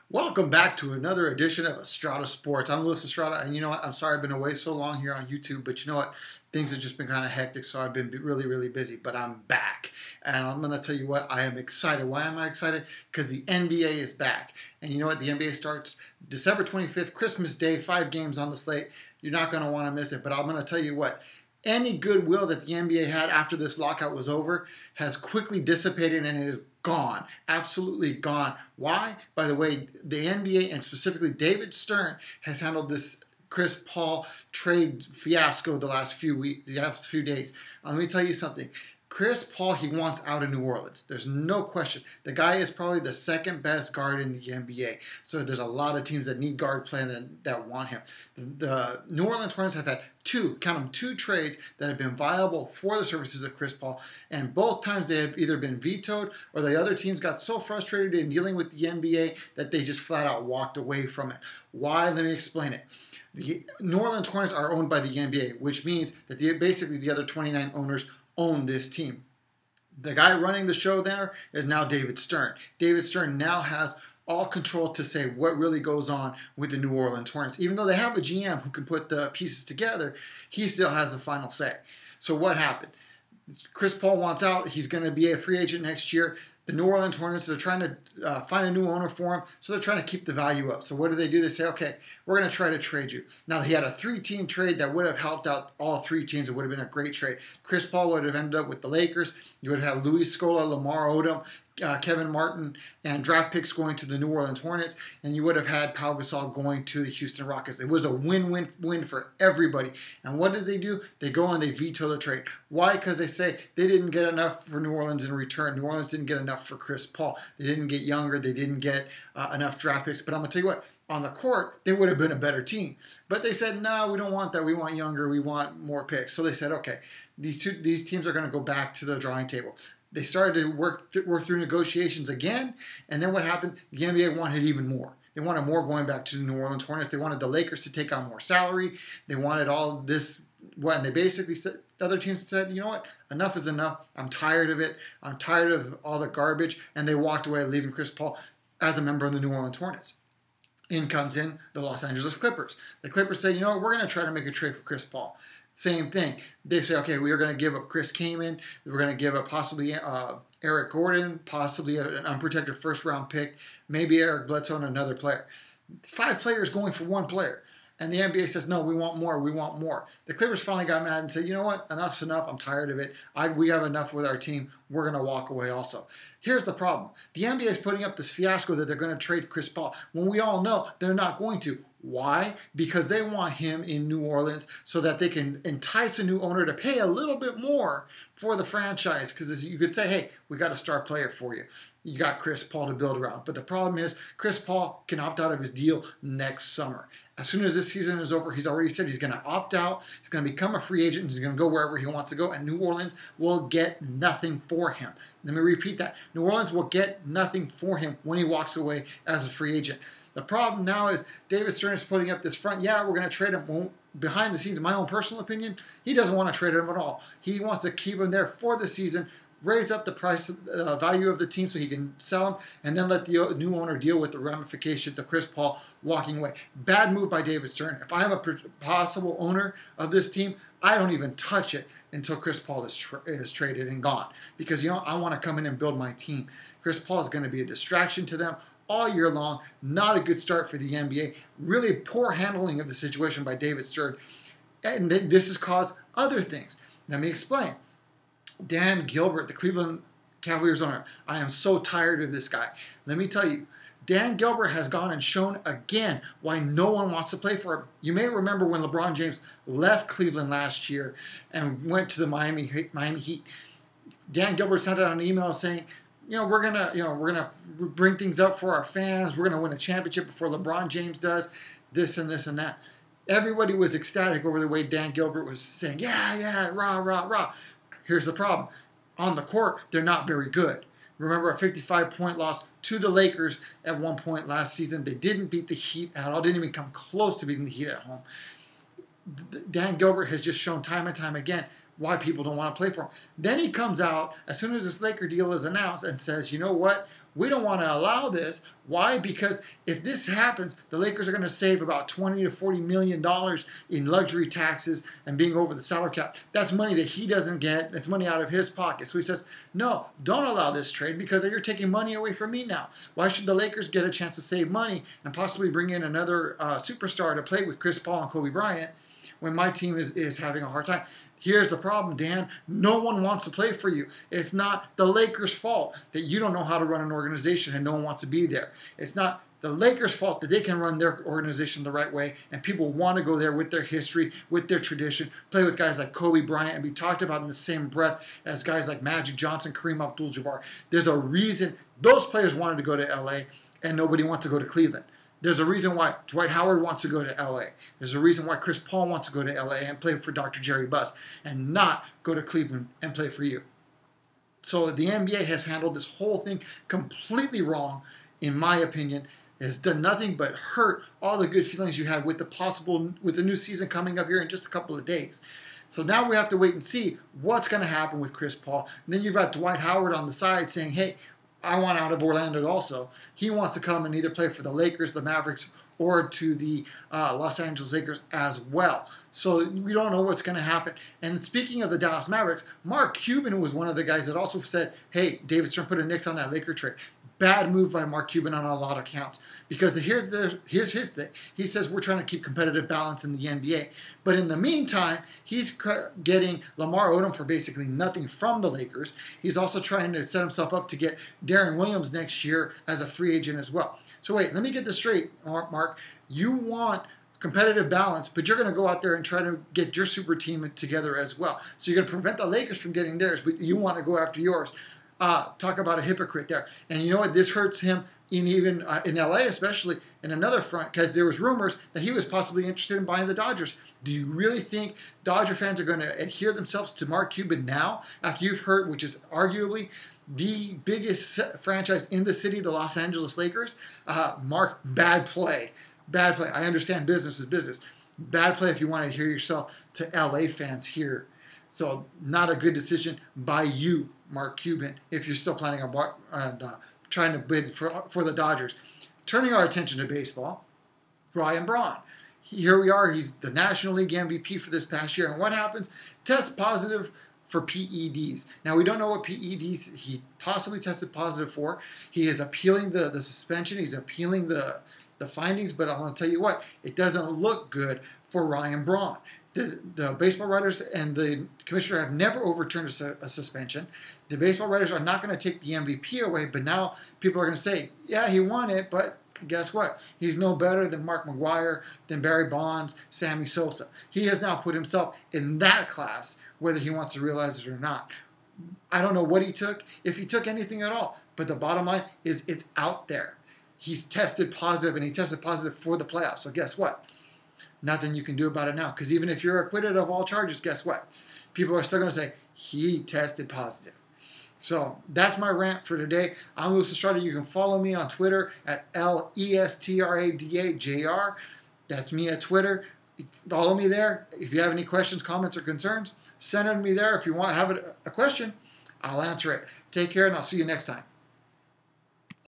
Welcome back to another edition of Estrada Sports. I'm Luis Estrada, and you know what? I'm sorry I've been away so long here on YouTube, but you know what? Things have just been kind of hectic, so I've been really busy, but I'm back. And I'm going to tell you what, I am excited. Why am I excited? Because the NBA is back. And you know what? The NBA starts December 25th, Christmas Day, 5 games on the slate. You're not going to want to miss it, but I'm going to tell you what. Any goodwill that the NBA had after this lockout was over has quickly dissipated and it is gone. Absolutely gone. Why? By the way, the NBA and specifically David Stern has handled this Chris Paul trade fiasco the last few days. Let me tell you something. Chris Paul, he wants out of New Orleans. There's no question. The guy is probably the second best guard in the NBA. So there's a lot of teams that need guard play that want him. The New Orleans Hornets have had two trades that have been viable for the services of Chris Paul. And both times they have either been vetoed or the other teams got so frustrated in dealing with the NBA that they just flat out walked away from it. Why? Let me explain it. The New Orleans Hornets are owned by the NBA, which means that basically the other 29 owners own this team. The guy running the show there is now David Stern. David Stern now has all control to say what really goes on with the New Orleans Hornets. Even though they have a GM who can put the pieces together, he still has the final say. So what happened? Chris Paul wants out. He's going to be a free agent next year. The New Orleans Hornets are trying to find a new owner for him, so they're trying to keep the value up. So what do? They say, okay, we're going to try to trade you. Now, he had a 3-team trade that would have helped out all 3 teams. It would have been a great trade. Chris Paul would have ended up with the Lakers. You would have had Luis Scola, Lamar Odom, Kevin Martin, and draft picks going to the New Orleans Hornets, and you would have had Pau Gasol going to the Houston Rockets. It was a win-win-win for everybody. And what did they do? They go and they veto the trade. Why? Because they say they didn't get enough for New Orleans in return. New Orleans didn't get enough for Chris Paul. They didn't get younger. They didn't get enough draft picks. But I'm going to tell you what, on the court, they would have been a better team. But they said, no, we don't want that. We want younger. We want more picks. So they said, okay, these teams are going to go back to the drawing table. They started to work through negotiations again, and then what happened? The NBA wanted even more. They wanted more going back to the New Orleans Hornets. They wanted the Lakers to take on more salary. They wanted all this. And they basically said, the other teams said, you know what? Enough is enough. I'm tired of it. I'm tired of all the garbage. And they walked away, leaving Chris Paul as a member of the New Orleans Hornets. In comes in the Los Angeles Clippers. The Clippers say, you know what? We're going to try to make a trade for Chris Paul. Same thing. They say, okay, we are going to give up Chris Kaman. We're going to give up possibly Eric Gordon, possibly an unprotected first-round pick, maybe Eric Bledsoe and another player. 5 players going for 1 player. And the NBA says, no, we want more, we want more. The Clippers finally got mad and said, you know what, enough's enough, I'm tired of it. We have enough with our team, we're going to walk away also. Here's the problem. The NBA is putting up this fiasco that they're going to trade Chris Paul, when we all know they're not going to. Why? Because they want him in New Orleans so that they can entice a new owner to pay a little bit more for the franchise. Because you could say, hey, we got a star player for you. You got Chris Paul to build around. But the problem is Chris Paul can opt out of his deal next summer. As soon as this season is over, he's already said he's going to opt out. He's going to become a free agent. He's going to go wherever he wants to go. And New Orleans will get nothing for him. Let me repeat that. New Orleans will get nothing for him when he walks away as a free agent. The problem now is David Stern is putting up this front. Yeah, we're going to trade him. Well, behind the scenes, in my own personal opinion, he doesn't want to trade him at all. He wants to keep him there for the season, raise up the price value of the team so he can sell him, and then let the new owner deal with the ramifications of Chris Paul walking away. Bad move by David Stern. If I'm a possible owner of this team, I don't even touch it until Chris Paul is traded and gone. Because, you know, I want to come in and build my team. Chris Paul is going to be a distraction to them all year long. Not a good start for the NBA. Really poor handling of the situation by David Stern. And this has caused other things. Let me explain. Dan Gilbert, the Cleveland Cavaliers owner. I am so tired of this guy. Let me tell you, Dan Gilbert has gone and shown again why no one wants to play for him. You may remember when LeBron James left Cleveland last year and went to the Miami Heat. Dan Gilbert sent out an email saying, we're gonna bring things up for our fans. We're gonna win a championship before LeBron James does. This and this and that. Everybody was ecstatic over the way Dan Gilbert was saying, yeah, rah, rah, rah. Here's the problem. On the court, they're not very good. Remember a 55-point loss to the Lakers at one point last season. They didn't beat the Heat at all. Didn't even come close to beating the Heat at home. Dan Gilbert has just shown time and time again why people don't want to play for him. Then he comes out, as soon as this Laker deal is announced, and says, you know what? we don't want to allow this. Why? Because if this happens, the Lakers are going to save about $20 to $40 million in luxury taxes and being over the salary cap. That's money that he doesn't get. That's money out of his pocket. So he says, no, don't allow this trade because you're taking money away from me now. Why should the Lakers get a chance to save money and possibly bring in another superstar to play with Chris Paul and Kobe Bryant when my team is having a hard time? Here's the problem, Dan. No one wants to play for you. It's not the Lakers' fault that you don't know how to run an organization and no one wants to be there. It's not the Lakers' fault that they can run their organization the right way and people want to go there with their history, with their tradition, play with guys like Kobe Bryant and be talked about in the same breath as guys like Magic Johnson, Kareem Abdul-Jabbar. There's a reason those players wanted to go to LA and nobody wants to go to Cleveland. There's a reason why Dwight Howard wants to go to LA. There's a reason why Chris Paul wants to go to LA and play for Dr. Jerry Buss and not go to Cleveland and play for you. So the NBA has handled this whole thing completely wrong, in my opinion. It has done nothing but hurt all the good feelings you had with the new season coming up here in just a couple of days. So now we have to wait and see what's going to happen with Chris Paul. And then you've got Dwight Howard on the side saying, hey, I want out of Orlando also. He wants to come and either play for the Lakers, the Mavericks, or to the Los Angeles Lakers as well. So we don't know what's going to happen. And speaking of the Dallas Mavericks, Mark Cuban was one of the guys that also said, hey, David Stern put a nix on that Laker trade. Bad move by Mark Cuban on a lot of counts. Because here's his thing. He says we're trying to keep competitive balance in the NBA. But in the meantime, he's getting Lamar Odom for basically nothing from the Lakers. He's also trying to set himself up to get Darren Williams next year as a free agent as well. So wait, let me get this straight, Mark. You want competitive balance, but you're going to go out there and try to get your super team together as well. So you're going to prevent the Lakers from getting theirs, but you want to go after yours. Talk about a hypocrite there. And you know what? This hurts him in LA, especially in another front, because there was rumors that he was possibly interested in buying the Dodgers. Do you really think Dodger fans are going to adhere themselves to Mark Cuban now after you've heard, which is arguably the biggest franchise in the city, the Los Angeles Lakers? Mark, bad play. Bad play. I understand business is business. Bad play if you want to adhere yourself to LA fans here. So not a good decision by you, Mark Cuban, if you're still planning on trying to bid for the Dodgers. Turning our attention to baseball, Ryan Braun. Here we are. He's the National League MVP for this past year. And what happens? Test positive for PEDs. Now, we don't know what PEDs he possibly tested positive for. He is appealing the suspension. He's appealing the findings. But I want to tell you what, it doesn't look good for Ryan Braun. The baseball writers and the commissioner have never overturned a suspension. The baseball writers are not going to take the MVP away, but now people are going to say, yeah, he won it, but guess what? He's no better than Mark McGwire, than Barry Bonds, Sammy Sosa. He has now put himself in that class, whether he wants to realize it or not. I don't know what he took, if he took anything at all, but the bottom line is it's out there. He's tested positive, and he tested positive for the playoffs. So guess what? Nothing you can do about it now. Because even if you're acquitted of all charges, guess what? People are still going to say, he tested positive. So that's my rant for today. I'm Luis Estrada. You can follow me on Twitter at LESTRADAJR. That's me at Twitter. Follow me there. If you have any questions, comments, or concerns, send them to me there. If you want to have a question, I'll answer it. Take care, and I'll see you next time.